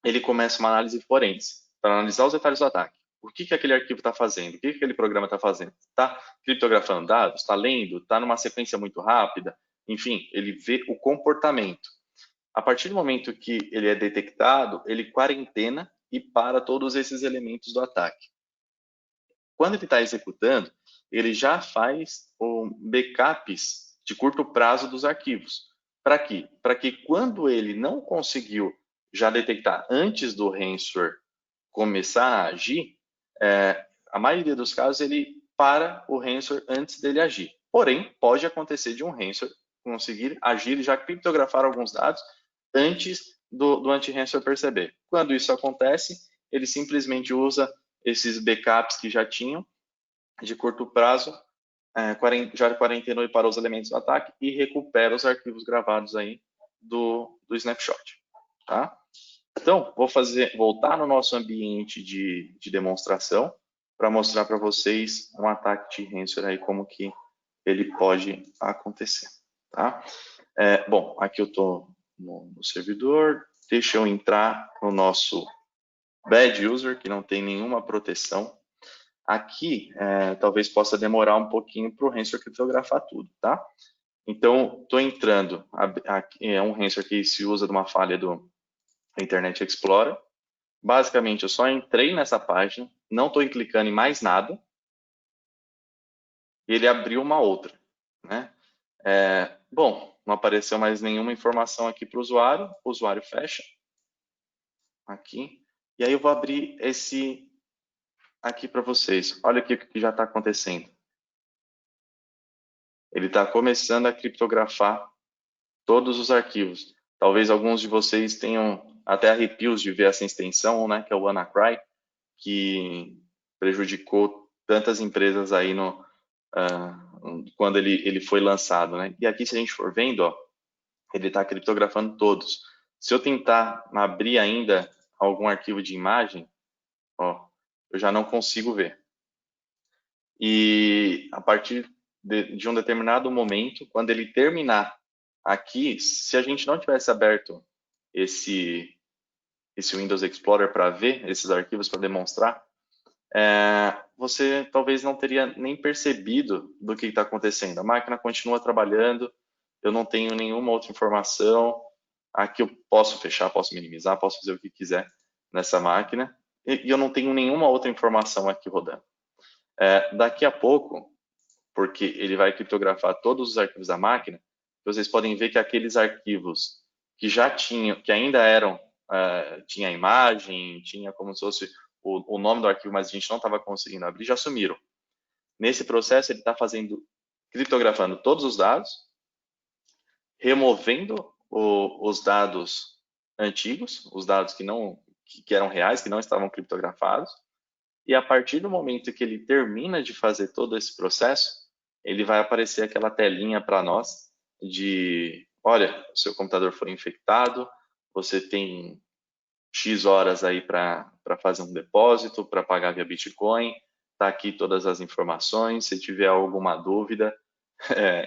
ele começa uma análise forense, para analisar os detalhes do ataque. o que aquele arquivo está fazendo, o que aquele programa está fazendo. Está criptografando dados, está lendo, está numa sequência muito rápida, enfim, ele vê o comportamento. A partir do momento que ele é detectado, ele quarentena e para todos esses elementos do ataque. Quando ele está executando, ele já faz backups de curto prazo dos arquivos. Para quê? Para que quando ele não conseguiu já detectar antes do ransomware começar a agir, a maioria dos casos ele para o ransomware antes dele agir. Porém, pode acontecer de um ransomware conseguir agir e já criptografar alguns dados antes do anti-ransomware perceber. Quando isso acontece, ele simplesmente usa esses backups que já tinham de curto prazo, já quarentenou e parou os elementos do ataque e recupera os arquivos gravados aí do snapshot, tá? Então, vou voltar no nosso ambiente de demonstração para mostrar para vocês um ataque de ransomware aí, como que ele pode acontecer, tá? Bom, aqui eu estou no servidor, deixa eu entrar no nosso bad user, que não tem nenhuma proteção. Aqui, talvez possa demorar um pouquinho para o ransomware criptografar tudo, tá? Então, estou entrando, é um ransomware que se usa de uma falha do Internet Explorer. Basicamente, eu só entrei nessa página, não estou clicando em mais nada, e ele abriu uma outra, né? Bom, não apareceu mais nenhuma informação aqui para o usuário fecha, aqui, e aí eu vou abrir esse aqui para vocês. Olha aqui o que já está acontecendo. Ele está começando a criptografar todos os arquivos. Talvez alguns de vocês tenham até arrepios de ver essa extensão, né, que é o WannaCry, que prejudicou tantas empresas aí quando ele foi lançado, né? E aqui, se a gente for vendo, ó, ele está criptografando todos. Se eu tentar abrir ainda algum arquivo de imagem, ó, eu já não consigo ver. E a partir de um determinado momento, quando ele terminar aqui, se a gente não tivesse aberto esse Windows Explorer para ver esses arquivos, para demonstrar, você talvez não teria nem percebido do que está acontecendo. A máquina continua trabalhando, eu não tenho nenhuma outra informação. Aqui eu posso fechar, posso minimizar, posso fazer o que quiser nessa máquina, e eu não tenho nenhuma outra informação aqui rodando. Daqui a pouco, porque ele vai criptografar todos os arquivos da máquina, vocês podem ver que aqueles arquivos que já tinham, que ainda eram, tinha a imagem, tinha como se fosse o nome do arquivo, mas a gente não estava conseguindo abrir, já sumiram. Nesse processo, ele está criptografando todos os dados, removendo os dados antigos, os dados que eram reais, que não estavam criptografados, e a partir do momento que ele termina de fazer todo esse processo, ele vai aparecer aquela telinha para nós de, olha, o seu computador foi infectado, você tem X horas aí para fazer um depósito, para pagar via Bitcoin, está aqui todas as informações, se tiver alguma dúvida,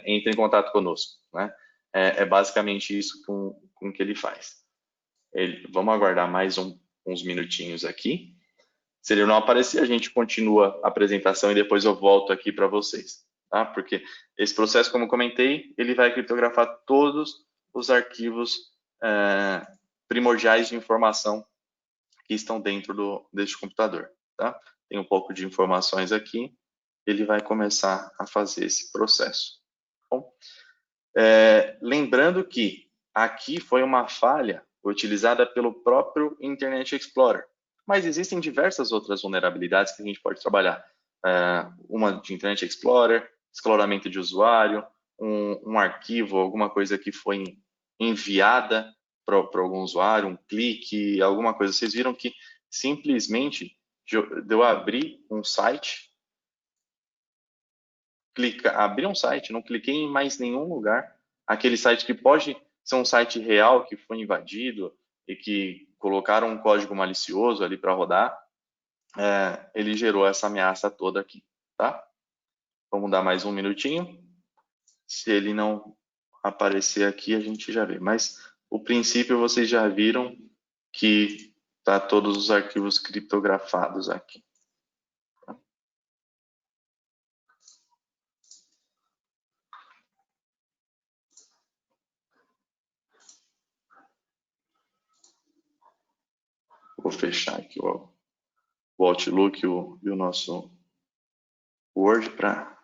entre em contato conosco, né? É basicamente isso com que ele faz. Vamos aguardar mais uns minutinhos aqui. Se ele não aparecer, a gente continua a apresentação e depois eu volto aqui para vocês, tá? Porque esse processo, como eu comentei, ele vai criptografar todos os arquivos primordiais de informação que estão dentro deste computador, tá? Tem um pouco de informações aqui, ele vai começar a fazer esse processo. Bom, lembrando que aqui foi uma falha utilizada pelo próprio Internet Explorer, mas existem diversas outras vulnerabilidades que a gente pode trabalhar. Uma de Internet Explorer, escaloramento de usuário, um arquivo, alguma coisa que foi enviada para algum usuário, um clique, alguma coisa. Vocês viram que simplesmente de eu abrir um site, abrir um site, não cliquei em mais nenhum lugar, aquele site que pode ser um site real que foi invadido e que colocaram um código malicioso ali para rodar, ele gerou essa ameaça toda aqui, tá? Vamos dar mais um minutinho. Se ele não aparecer aqui, a gente já vê. Mas o princípio vocês já viram que tá todos os arquivos criptografados aqui. vou fechar aqui o Outlook e o nosso Word para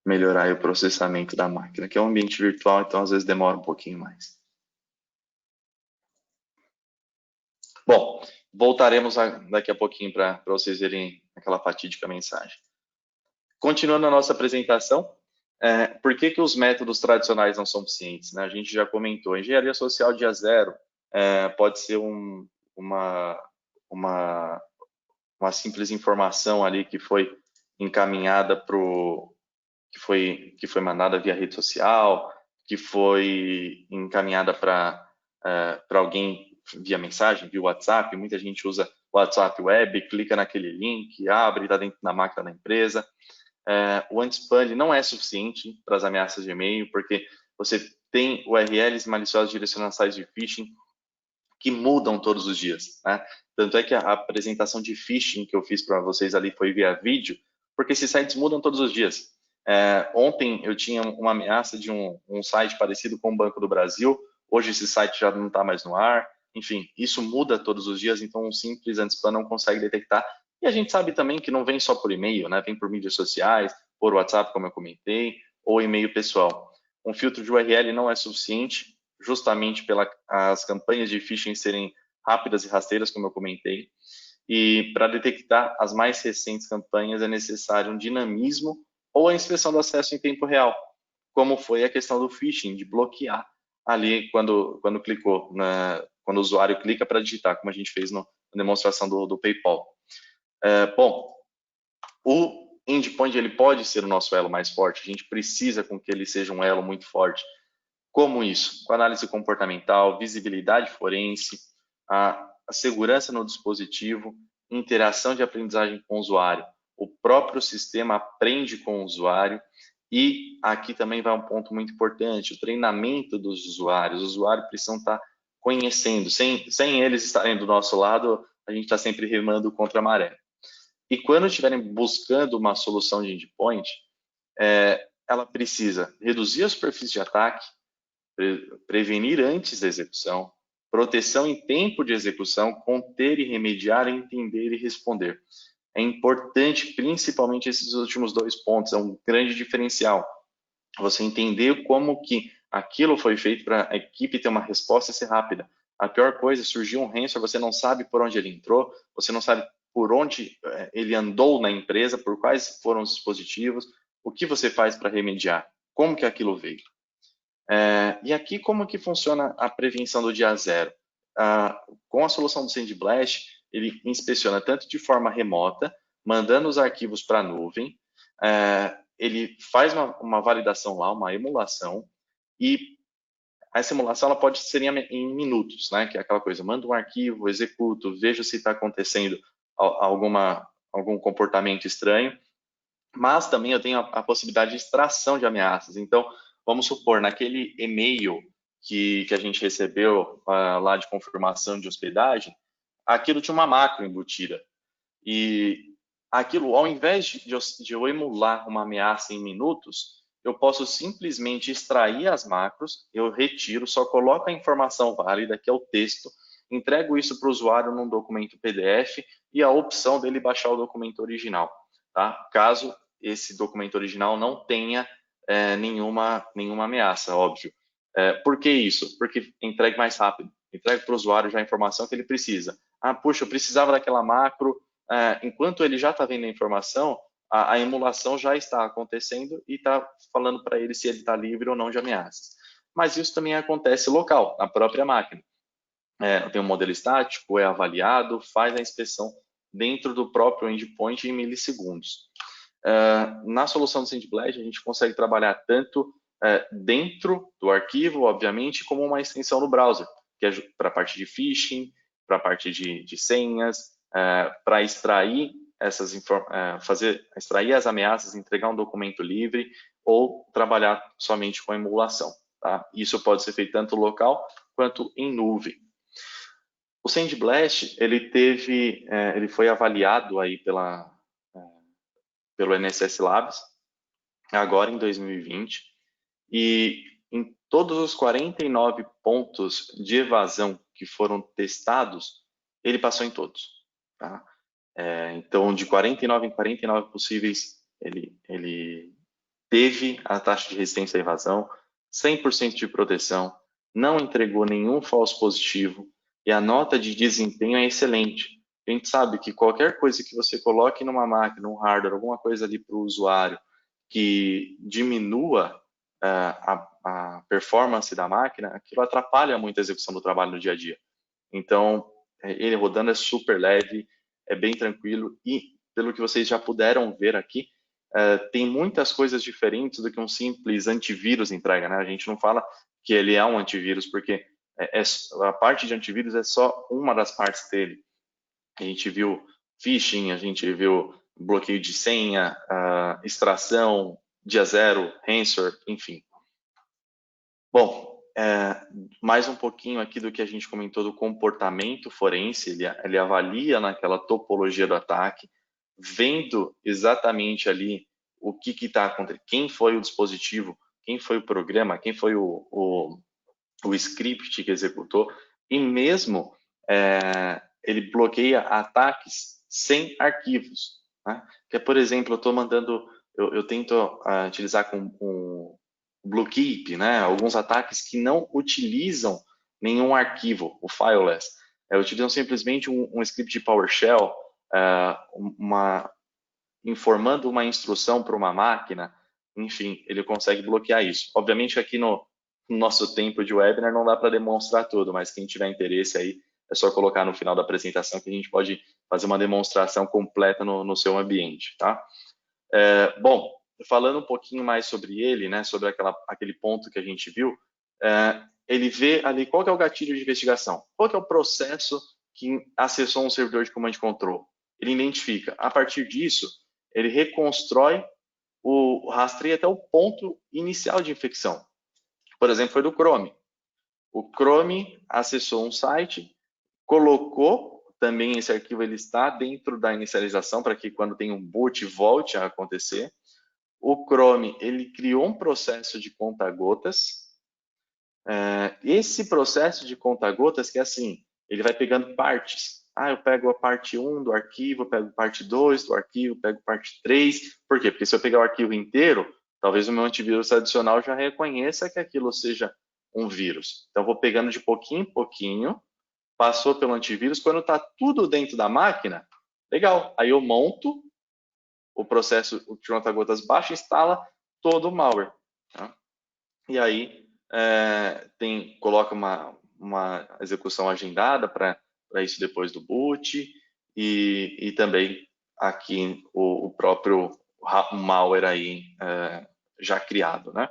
melhorar aí o processamento da máquina, que é um ambiente virtual, então às vezes demora um pouquinho mais. Bom, voltaremos daqui a pouquinho para vocês verem aquela fatídica mensagem. Continuando a nossa apresentação, por que os métodos tradicionais não são suficientes, né? A gente já comentou, a engenharia social dia zero pode ser uma simples informação ali que foi encaminhada que foi mandada via rede social, que foi encaminhada para alguém via mensagem, via WhatsApp. Muita gente usa WhatsApp Web, clica naquele link, abre, está dentro da máquina da empresa. O anti-spam não é suficiente para as ameaças de e-mail, porque você tem URLs maliciosas direcionando a sites de phishing que mudam todos os dias, né? Tanto é que a apresentação de phishing que eu fiz para vocês ali foi via vídeo, porque esses sites mudam todos os dias. Ontem eu tinha uma ameaça de um site parecido com o Banco do Brasil, hoje esse site já não está mais no ar. Enfim, isso muda todos os dias, então um simples anti-spam não consegue detectar. E a gente sabe também que não vem só por e-mail, né? Vem por mídias sociais, por WhatsApp, como eu comentei, ou e-mail pessoal. Um filtro de URL não é suficiente, justamente pelas campanhas de phishing serem rápidas e rasteiras, como eu comentei. E para detectar as mais recentes campanhas é necessário um dinamismo ou a inspeção do acesso em tempo real, como foi a questão do phishing, de bloquear ali quando clicou, quando o usuário clica para digitar, como a gente fez na demonstração do PayPal. Bom, o endpoint ele pode ser o nosso elo mais forte, a gente precisa com que ele seja um elo muito forte. Como isso? Com análise comportamental, visibilidade forense, a segurança no dispositivo, interação de aprendizagem com o usuário. O próprio sistema aprende com o usuário e aqui também vai um ponto muito importante, o treinamento dos usuários. Os usuários precisam estar conhecendo. Sem eles estarem do nosso lado, a gente está sempre remando contra a maré. E quando estiverem buscando uma solução de endpoint, ela precisa reduzir a superfície de ataque, prevenir antes da execução, proteção em tempo de execução, conter e remediar, entender e responder. É importante, principalmente esses últimos dois pontos, é um grande diferencial. Você entender como que aquilo foi feito para a equipe ter uma resposta e ser rápida. A pior coisa, surgiu um ransomware, você não sabe por onde ele entrou, você não sabe por onde ele andou na empresa, por quais foram os dispositivos, o que você faz para remediar, como que aquilo veio. E aqui, como que funciona a prevenção do dia zero? Com a solução do SandBlast, ele inspeciona tanto de forma remota, mandando os arquivos para a nuvem, ele faz uma validação lá, uma emulação, e essa emulação ela pode ser em minutos, né? Que é aquela coisa, manda um arquivo, executo, vejo se está acontecendo algum comportamento estranho, mas também eu tenho a possibilidade de extração de ameaças. Então, vamos supor, naquele e-mail que a gente recebeu lá de confirmação de hospedagem, aquilo tinha uma macro embutida. E aquilo, ao invés de eu emular uma ameaça em minutos, eu posso simplesmente extrair as macros, eu retiro, só coloco a informação válida, que é o texto, entrego isso para o usuário num documento PDF e a opção dele baixar o documento original, tá? Caso esse documento original não tenha nenhuma ameaça, óbvio. Por que isso? Porque entregue mais rápido, entregue para o usuário já a informação que ele precisa. Puxa, eu precisava daquela macro, enquanto ele já está vendo a informação, a emulação já está acontecendo e está falando para ele se ele está livre ou não de ameaças. Mas isso também acontece local, na própria máquina. Tem um modelo estático, é avaliado, faz a inspeção dentro do próprio endpoint em milissegundos. Na solução do SandBlast, a gente consegue trabalhar tanto dentro do arquivo, obviamente, como uma extensão no browser, que é para a parte de phishing, para a parte de senhas, para extrair extrair as ameaças, entregar um documento livre ou trabalhar somente com a emulação. Tá? Isso pode ser feito tanto local quanto em nuvem. O SandBlast ele foi avaliado aí pelo NSS Labs agora em 2020 e em todos os 49 pontos de evasão que foram testados, ele passou em todos. Tá? Então, de 49 em 49 possíveis, ele teve a taxa de resistência à evasão, 100% de proteção, não entregou nenhum falso positivo e a nota de desempenho é excelente. A gente sabe que qualquer coisa que você coloque numa máquina, num hardware, alguma coisa ali para o usuário que diminua a performance da máquina, aquilo atrapalha muito a execução do trabalho no dia a dia. Então, ele rodando é super leve, é bem tranquilo e, pelo que vocês já puderam ver aqui, tem muitas coisas diferentes do que um simples antivírus entrega, né? A gente não fala que ele é um antivírus, porque a parte de antivírus é só uma das partes dele. A gente viu phishing, a gente viu bloqueio de senha, extração, dia zero, ransomware, enfim. Bom, mais um pouquinho aqui do que a gente comentou do comportamento forense, ele avalia naquela topologia do ataque, vendo exatamente ali o que está acontecendo, quem foi o dispositivo, quem foi o programa, quem foi o script que executou, e mesmo ele bloqueia ataques sem arquivos. Né? Que é, por exemplo, eu tento utilizar com o BlueKeep, né? Alguns ataques que não utilizam nenhum arquivo, o fileless, utilizam simplesmente um script de PowerShell, informando uma instrução para uma máquina, enfim, ele consegue bloquear isso. Obviamente que aqui no nosso tempo de webinar não dá para demonstrar tudo, mas quem tiver interesse aí, é só colocar no final da apresentação que a gente pode fazer uma demonstração completa no seu ambiente, tá? Bom, falando um pouquinho mais sobre ele, né, sobre aquele ponto que a gente viu, ele vê ali qual que é o gatilho de investigação, qual que é o processo que acessou um servidor de command control. Ele identifica. A partir disso, ele reconstrói rastreia até o ponto inicial de infecção. Por exemplo, foi do Chrome. O Chrome acessou um site, colocou também esse arquivo, ele está dentro da inicialização para que quando tem um boot volte a acontecer. O Chrome, ele criou um processo de conta-gotas. Esse processo de conta-gotas que é assim, ele vai pegando partes. Eu pego a parte 1 do arquivo, pego a parte 2 do arquivo, pego a parte 3. Por quê? Porque se eu pegar o arquivo inteiro, talvez o meu antivírus adicional já reconheça que aquilo seja um vírus. Então, eu vou pegando de pouquinho em pouquinho, passou pelo antivírus, quando está tudo dentro da máquina, legal. Aí eu monto o processo de conta-gotas baixo, instala todo o malware. Tá? E aí, coloca uma execução agendada para isso depois do boot e também aqui o próprio malware aí já criado, né?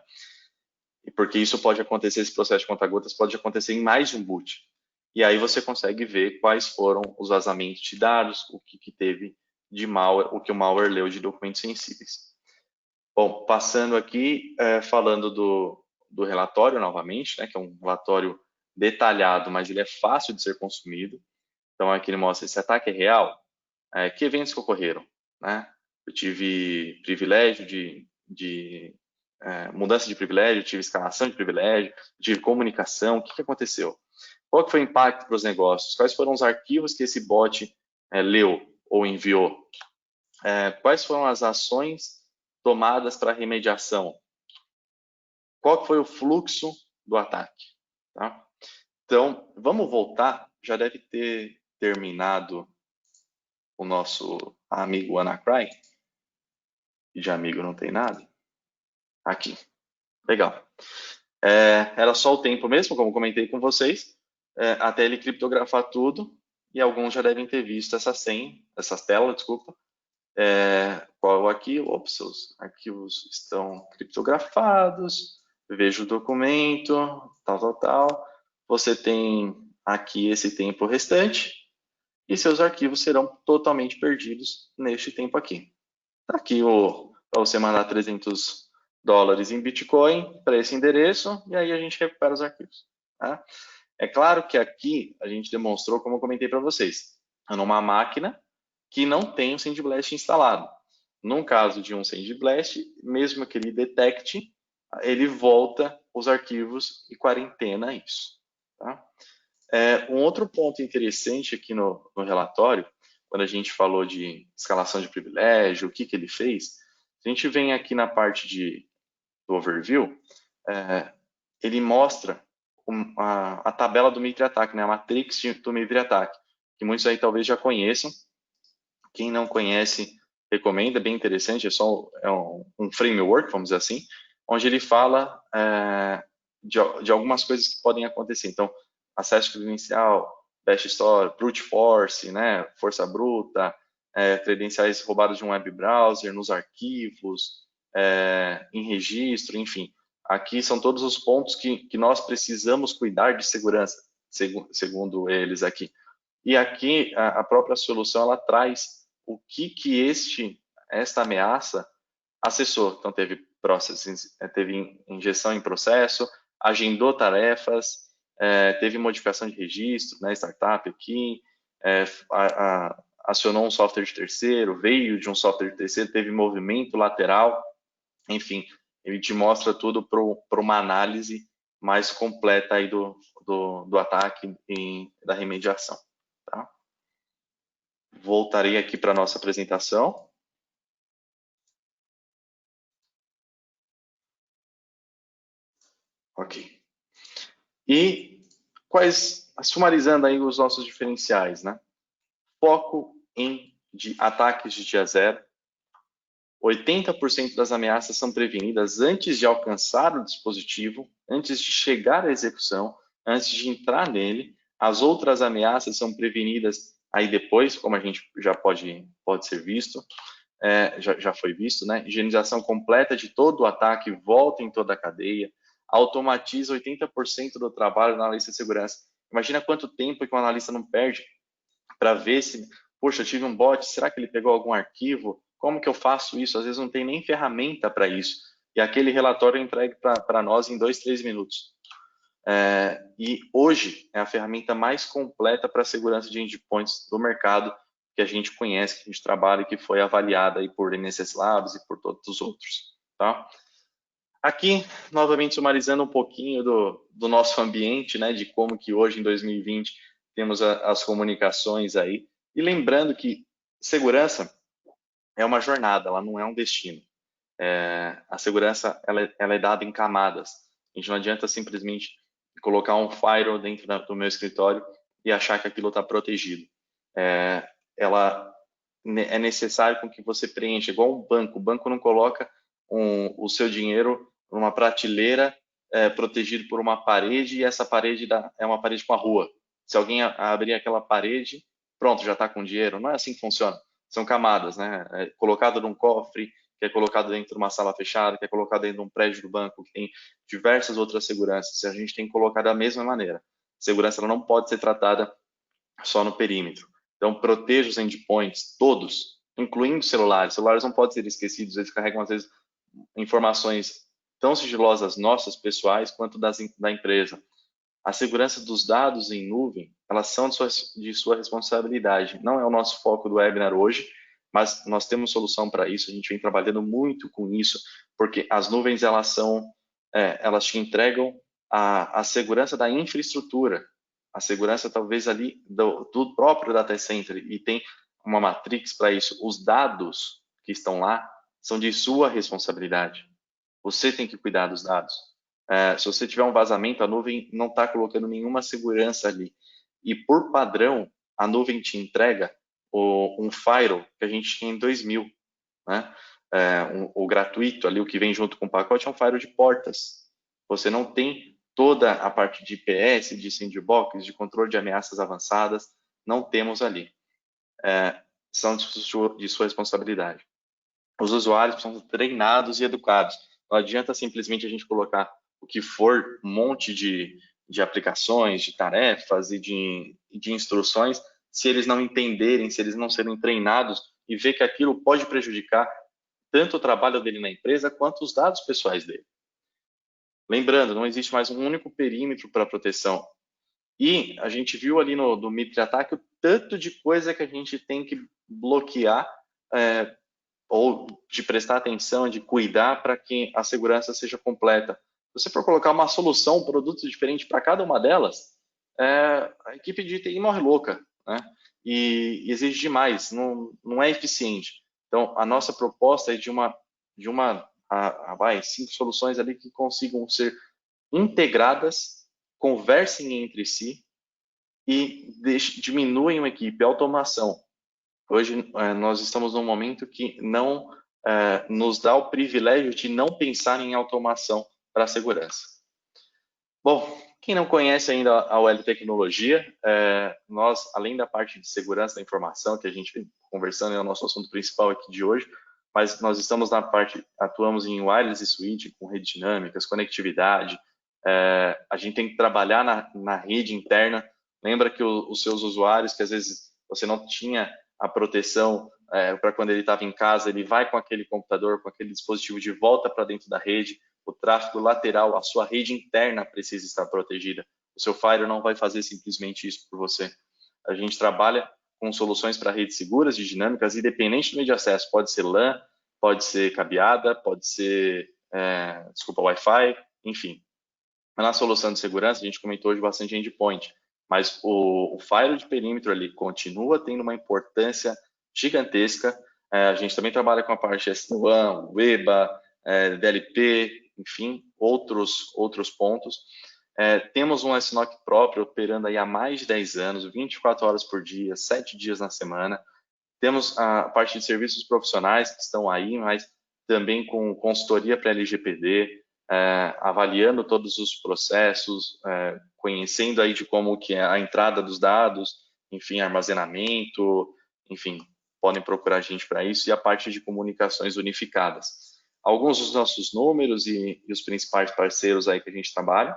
E porque isso pode acontecer, esse processo de conta-gotas pode acontecer em mais de um boot. E aí você consegue ver quais foram os vazamentos de dados, o que teve de malware, o que o malware leu de documentos sensíveis. Bom, passando aqui, falando do relatório novamente, né, que é um relatório detalhado, mas ele é fácil de ser consumido. Então, aqui ele mostra esse ataque é real, que eventos que ocorreram. Né? Eu tive privilégio de mudança de privilégio, tive escalação de privilégio, tive comunicação, o que aconteceu? Qual que foi o impacto para os negócios? Quais foram os arquivos que esse bot leu ou enviou? Quais foram as ações tomadas para remediação? Qual foi o fluxo do ataque? Tá? Então, vamos voltar. Já deve ter terminado o nosso amigo WannaCry. E de amigo não tem nada. Aqui. Legal. Era só o tempo mesmo, como comentei com vocês, até ele criptografar tudo. E alguns já devem ter visto essas telas, desculpa. Qual aqui? Ops, os arquivos estão criptografados. Veja o documento, tal. Você tem aqui esse tempo restante e seus arquivos serão totalmente perdidos neste tempo aqui. Tá aqui para você mandar $300 em Bitcoin para esse endereço e aí a gente recupera os arquivos. Tá? É claro que aqui a gente demonstrou, como eu comentei para vocês, numa máquina que não tem o SandBlast instalado. Num caso de um SandBlast, mesmo que ele detecte, ele volta os arquivos e quarentena isso. Tá? Um outro ponto interessante aqui no relatório, quando a gente falou de escalação de privilégio, o que ele fez, a gente vem aqui na parte do overview, ele mostra a tabela do Mitre Attack, né, a matrix do Mitre Attack, que muitos aí talvez já conheçam. Quem não conhece, recomenda, é bem interessante, é um framework, vamos dizer assim, onde ele fala de algumas coisas que podem acontecer. Então, acesso credencial, Bash Store, Brute Force, né, força bruta, credenciais roubados de um web browser, nos arquivos, em registro, enfim. Aqui são todos os pontos que nós precisamos cuidar de segurança, segundo eles aqui. E aqui a própria solução ela traz o que esta ameaça acessou. Então teve teve injeção em processo, agendou tarefas, teve modificação de registro, né, startup aqui, acionou um software de terceiro, veio de um software de terceiro, teve movimento lateral, enfim, ele te mostra tudo para uma análise mais completa aí do ataque e da remediação. Tá? Voltarei aqui para a nossa apresentação. Ok. E sumarizando aí os nossos diferenciais, né? Foco em ataques de dia zero. 80% das ameaças são prevenidas antes de alcançar o dispositivo, antes de chegar à execução, antes de entrar nele. As outras ameaças são prevenidas aí depois, como a gente já pode ser visto, já foi visto, né? Higienização completa de todo o ataque, volta em toda a cadeia, automatiza 80% do trabalho na analista de segurança. Imagina quanto tempo que o analista não perde para ver se, poxa, eu tive um bot, será que ele pegou algum arquivo? Como que eu faço isso? Às vezes não tem nem ferramenta para isso. E aquele relatório é entregue para nós em 2, 3 minutos. E hoje é a ferramenta mais completa para a segurança de endpoints do mercado que a gente conhece, que a gente trabalha e que foi avaliada aí por NSS Labs e por todos os outros. Tá? Aqui, novamente, sumarizando um pouquinho do nosso ambiente, né, de como que hoje, em 2020, temos as comunicações aí. E lembrando que segurança é uma jornada, ela não é um destino. A segurança ela é dada em camadas. A gente não adianta simplesmente colocar um firewall dentro do meu escritório e achar que aquilo está protegido. É necessário com que você preencha, igual um banco. O banco não coloca o seu dinheiro numa prateleira protegido por uma parede e essa parede é uma parede com a rua. Se alguém abrir aquela parede, pronto, já está com dinheiro. Não é assim que funciona. São camadas, né? Colocado num cofre, que é colocado dentro de uma sala fechada, que é colocado dentro de um prédio do banco, que tem diversas outras seguranças. A gente tem que colocar da mesma maneira. Segurança ela não pode ser tratada só no perímetro. Então, proteja os endpoints, todos, incluindo celulares. Celulares não podem ser esquecidos, eles carregam, às vezes, informações tão sigilosas nossas, pessoais, quanto da empresa. A segurança dos dados em nuvem, elas são de sua responsabilidade. Não é o nosso foco do webinar hoje, mas nós temos solução para isso. A gente vem trabalhando muito com isso, porque as nuvens elas te entregam a segurança da infraestrutura, a segurança talvez ali do próprio data center, e tem uma matrix para isso. Os dados que estão lá são de sua responsabilidade. Você tem que cuidar dos dados. Se você tiver um vazamento, a nuvem não está colocando nenhuma segurança ali. E por padrão, a nuvem te entrega um firewall que a gente tinha em 2000, né? O gratuito ali, o que vem junto com o pacote, é um firewall de portas. Você não tem toda a parte de IPS, de sandbox, de controle de ameaças avançadas, não temos ali. São de sua responsabilidade. Os usuários são treinados e educados. Não adianta simplesmente a gente colocar o que for, um monte de aplicações, de tarefas e de instruções, se eles não entenderem, se eles não serem treinados e ver que aquilo pode prejudicar tanto o trabalho dele na empresa quanto os dados pessoais dele. Lembrando, não existe mais um único perímetro para proteção. E a gente viu ali no Mitre Attack o tanto de coisa que a gente tem que bloquear ou de prestar atenção, de cuidar para que a segurança seja completa. Se você for colocar uma solução, um produto diferente para cada uma delas, a equipe de TI morre louca, né? E exige demais, não é eficiente. Então, a nossa proposta é de vai, 5 soluções ali que consigam ser integradas, conversem entre si e diminuem a equipe, a automação. Hoje, nós estamos num momento que não nos dá o privilégio de não pensar em automação para a segurança. Bom, quem não conhece ainda a OL Tecnologia, nós, além da parte de segurança da informação, que a gente vem conversando, é o nosso assunto principal aqui de hoje, mas nós estamos atuamos em wireless e switch, com redes dinâmicas, conectividade, a gente tem que trabalhar na rede interna. Lembra que os seus usuários, que às vezes você não tinha a proteção para quando ele estava em casa, ele vai com aquele computador, com aquele dispositivo de volta para dentro da rede, o tráfego lateral, a sua rede interna precisa estar protegida. O seu firewall não vai fazer simplesmente isso por você. A gente trabalha com soluções para redes seguras e dinâmicas, independente do meio de acesso. Pode ser LAN, pode ser cabeada, pode ser, Wi-Fi, enfim. Na solução de segurança, a gente comentou hoje bastante endpoint, mas o firewall de perímetro ali continua tendo uma importância gigantesca. A gente também trabalha com a parte SD-WAN, WEBA, DLP, enfim, outros pontos. Temos um SNOC próprio operando aí há mais de 10 anos, 24 horas por dia, 7 dias na semana. Temos a parte de serviços profissionais que estão aí, mas também com consultoria para LGPD, avaliando todos os processos, conhecendo aí de como que é a entrada dos dados, enfim, armazenamento, enfim, podem procurar a gente para isso, e a parte de comunicações unificadas. Alguns dos nossos números e os principais parceiros aí que a gente trabalha.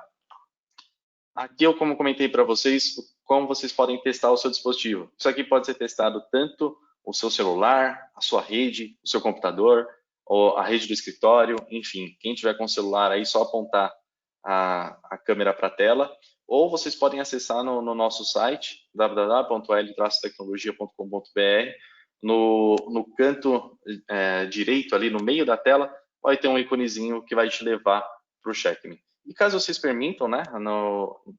Aqui eu, como comentei para vocês, como vocês podem testar o seu dispositivo. Isso aqui pode ser testado tanto o seu celular, a sua rede, o seu computador, ou a rede do escritório, enfim, quem tiver com o celular aí, só apontar a câmera para a tela, ou vocês podem acessar no nosso site, www.l-tecnologia.com.br, no canto direito, ali no meio da tela, vai ter um íconezinho que vai te levar para o Check-me. E caso vocês permitam, né,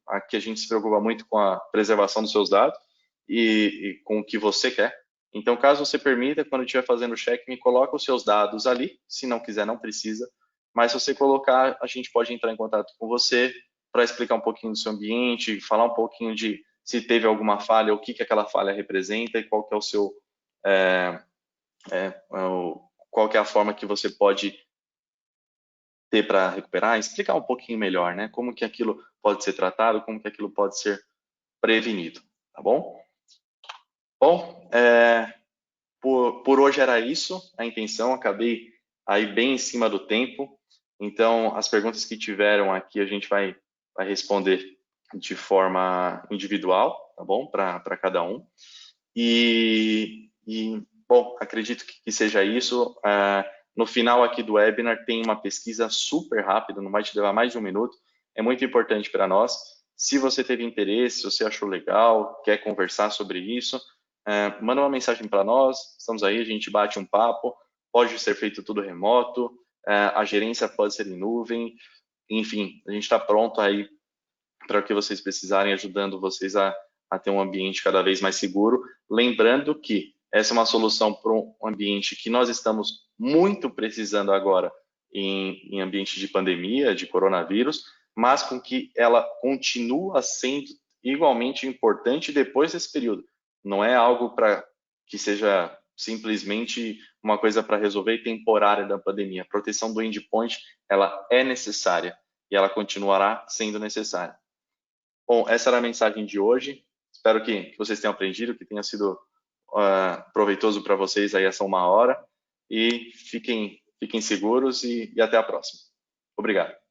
aqui a gente se preocupa muito com a preservação dos seus dados e com o que você quer. Então, caso você permita, quando estiver fazendo o check-me, coloca os seus dados ali. Se não quiser, não precisa. Mas se você colocar, a gente pode entrar em contato com você para explicar um pouquinho do seu ambiente, falar um pouquinho de se teve alguma falha, o que aquela falha representa e qual que é o seu, qual que é a forma que você pode ter para recuperar, explicar um pouquinho melhor, né? Como que aquilo pode ser tratado, como que aquilo pode ser prevenido, tá bom? Bom, por hoje era isso, a intenção, acabei aí bem em cima do tempo, então as perguntas que tiveram aqui a gente vai responder de forma individual, tá bom? Para cada um. Bom, acredito que seja isso. No final aqui do webinar tem uma pesquisa super rápida, não vai te levar mais de 1 minuto, é muito importante para nós. Se você teve interesse, se você achou legal, quer conversar sobre isso, manda uma mensagem para nós, estamos aí, a gente bate um papo, pode ser feito tudo remoto, a gerência pode ser em nuvem, enfim, a gente está pronto aí para o que vocês precisarem, ajudando vocês a ter um ambiente cada vez mais seguro. Lembrando que essa é uma solução para um ambiente que nós estamos muito precisando agora em ambiente de pandemia, de coronavírus, mas com que ela continua sendo igualmente importante depois desse período. Não é algo para que seja simplesmente uma coisa para resolver temporária da pandemia. A proteção do endpoint, ela é necessária e ela continuará sendo necessária. Bom, essa era a mensagem de hoje. Espero que vocês tenham aprendido, que tenha sido proveitoso para vocês aí essa 1 hora. E fiquem seguros e até a próxima. Obrigado.